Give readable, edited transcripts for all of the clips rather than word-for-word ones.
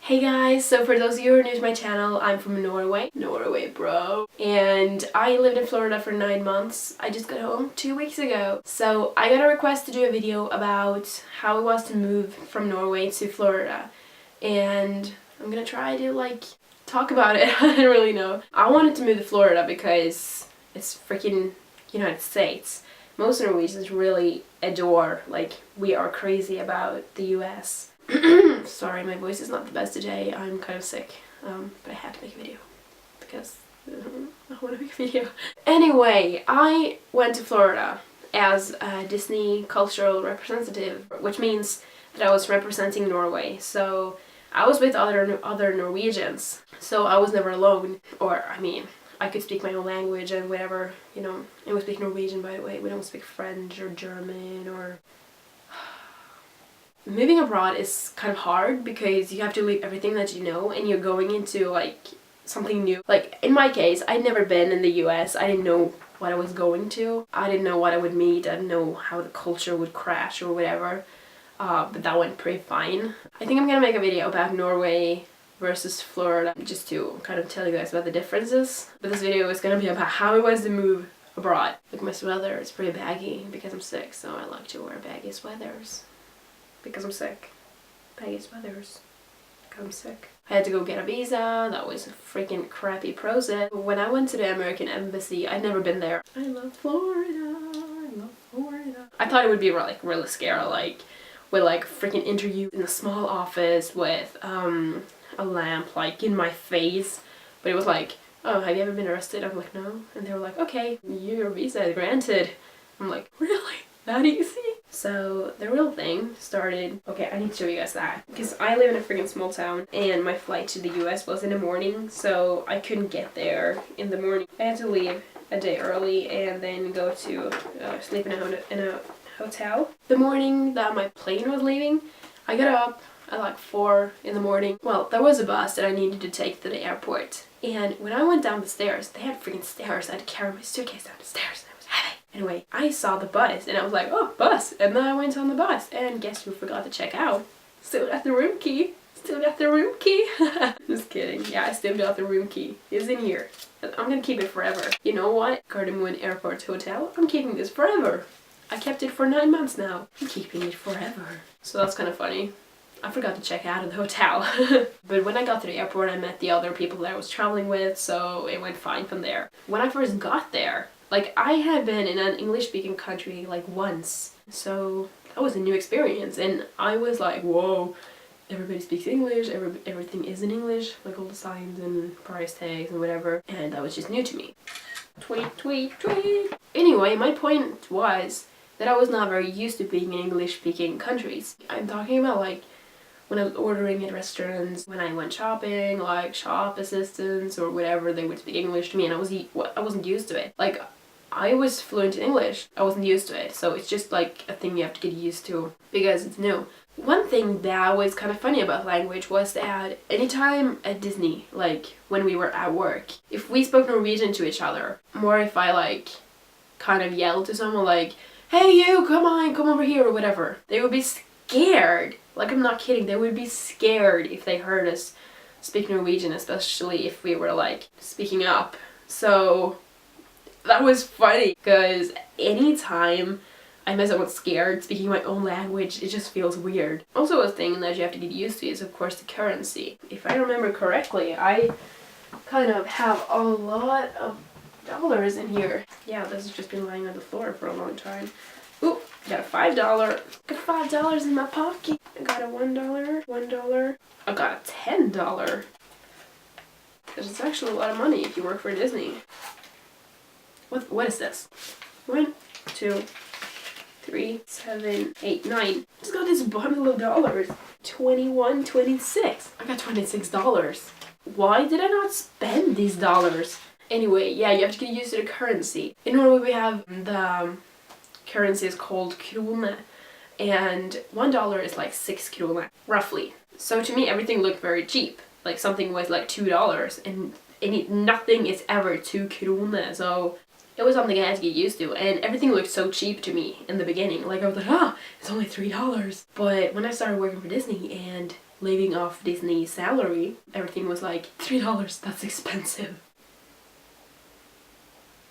Hey guys, so for those of you who are new to my channel, I'm from Norway. Norway, bro. And I lived in Florida for 9 months. I just got home 2 weeks ago. So I got a request to do a video about how it was to move from Norway to Florida. And I'm gonna try to talk about it. I don't really know. I wanted to move to Florida because it's freaking United States. Most Norwegians really adore, we are crazy about the US. Sorry, my voice is not the best today. I'm kind of sick, but I had to make a video because I want to make a video. Anyway, I went to Florida as a Disney cultural representative, which means that I was representing Norway. So I was with other Norwegians, so I was never alone. I could speak my own language and whatever, and we speak Norwegian, by the way. We don't speak French or German or... Moving abroad is kind of hard because you have to leave everything that you know and you're going into something new. In my case, I'd never been in the US. I didn't know what I was going to. I didn't know what I would meet. I didn't know how the culture would crash or whatever. But that went pretty fine. I think I'm gonna make a video about Norway versus Florida just to kind of tell you guys about the differences. But this video is gonna be about how it was to move abroad. Look, my sweater is pretty baggy because I'm sick, so I like to wear baggy sweaters. Because I'm sick. Baggy sweaters. Because I'm sick. I had to go get a visa. That was a freaking crappy process. When I went to the American Embassy, I'd never been there. I love Florida. I love Florida. I thought it would be really scary, with freaking interview in a small office with a lamp in my face. But it was oh, have you ever been arrested? I'm like, no. And they were like, okay, your visa is granted. I'm like, really? That easy? So the real thing started... Okay, I need to show you guys that. Because I live in a freaking small town and my flight to the US was in the morning, so I couldn't get there in the morning. I had to leave a day early and then go to sleep in a hotel. The morning that my plane was leaving, I got up at 4 in the morning. Well, there was a bus that I needed to take to the airport. And when I went down the stairs, they had freaking stairs. I had to carry my suitcase down the stairs. Anyway, I saw the bus and I was like, oh, bus. And then I went on the bus and guess who forgot to check out? Still got the room key. Still got the room key. Just kidding. Yeah, I still got the room key. It's in here. I'm gonna keep it forever. You know what? Gardermoen Airport Hotel. I'm keeping this forever. I kept it for 9 months now. I'm keeping it forever. So that's kind of funny. I forgot to check out of the hotel. But when I got to the airport, I met the other people that I was traveling with, so it went fine from there. When I first got there, I had been in an English-speaking country once, so that was a new experience, and I was like, whoa, everybody speaks English, everything is in English, all the signs and price tags and whatever, and that was just new to me. Tweet, tweet, tweet. Anyway, my point was that I was not very used to being in English-speaking countries. I'm talking about when I was ordering at restaurants, when I went shopping, shop assistants or whatever, they would speak English to me and I wasn't used to it. I was fluent in English, I wasn't used to it, so it's just a thing you have to get used to because it's new. One thing that was kind of funny about language was that anytime at Disney, when we were at work, if we spoke Norwegian to each other, or if I kind of yelled to someone hey you, come on, come over here or whatever, they would be scared. I'm not kidding, they would be scared if they heard us speak Norwegian, especially if we were speaking up. So that was funny because anytime I met someone scared speaking my own language, it just feels weird. Also a thing that you have to get used to is of course the currency. If I remember correctly, I kind of have a lot of dollars in here. Yeah, this has just been lying on the floor for a long time. Ooh, got a $5. Got $5 in my pocket. I got a $1. I got a $10. Because it's actually a lot of money if you work for Disney. What is this? 1, 2, 3, 7, 8, 9. Just got this bundle of dollars. 21, 26. I got $26. Why did I not spend these dollars? Anyway, yeah, you have to get used to the currency. In Norway we have the currency is called krone, and $1 is 6 krone, roughly. So to me everything looked very cheap. Something was $2 and nothing is ever 2 krone, so it was something I had to get used to, and everything looked so cheap to me in the beginning. I was like, it's only $3. But when I started working for Disney and living off Disney's salary, everything was like $3, that's expensive.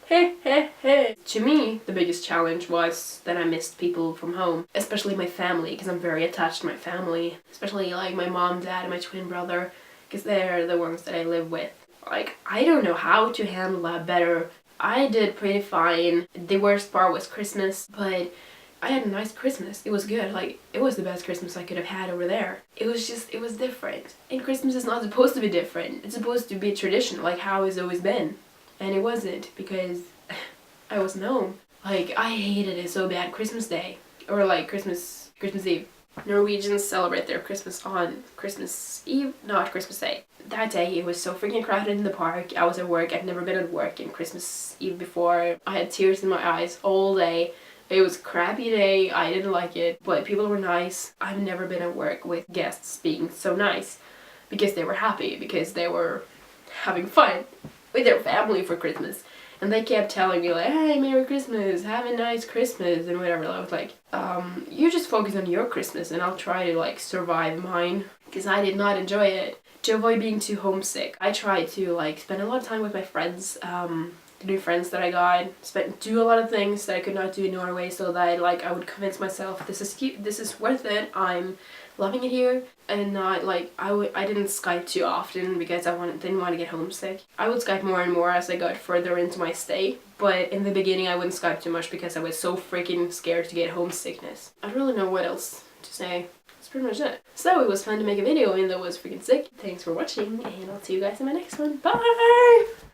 To me, the biggest challenge was that I missed people from home, especially my family, because I'm very attached to my family, especially like my mom, dad, and my twin brother, because they're the ones that I live with. Like, I don't know how to handle that better. I did pretty fine. The worst part was Christmas, but I had a nice Christmas. It was good. Like, it was the best Christmas I could have had over there. It was different. And Christmas is not supposed to be different. It's supposed to be traditional, like how it's always been. And it wasn't, because I wasn't home. Like, I hated it so bad. Christmas Day, or like Christmas Eve. Norwegians celebrate their Christmas on Christmas Eve, not Christmas Day. That day it was so freaking crowded in the park. I was at work. I've never been at work in Christmas Eve before. I had tears in my eyes all day. It was a crappy day. I didn't like it, but people were nice. I've never been at work with guests being so nice, because they were happy, because they were having fun with their family for Christmas. And they kept telling me like, hey, Merry Christmas, have a nice Christmas, and whatever. I was like, you just focus on your Christmas and I'll try to like survive mine, because I did not enjoy it. To avoid being too homesick, I tried to like spend a lot of time with my friends, the new friends that I got, do a lot of things that I could not do in Norway, so that like I would convince myself this is worth it, I'm loving it here, and not like I didn't Skype too often because didn't want to get homesick. I would Skype more and more as I got further into my stay, but in the beginning I wouldn't Skype too much because I was so freaking scared to get homesickness. I don't really know what else to say. That's pretty much it. So it was fun to make a video, and that was freaking sick. Thanks for watching, and I'll see you guys in my next one. Bye!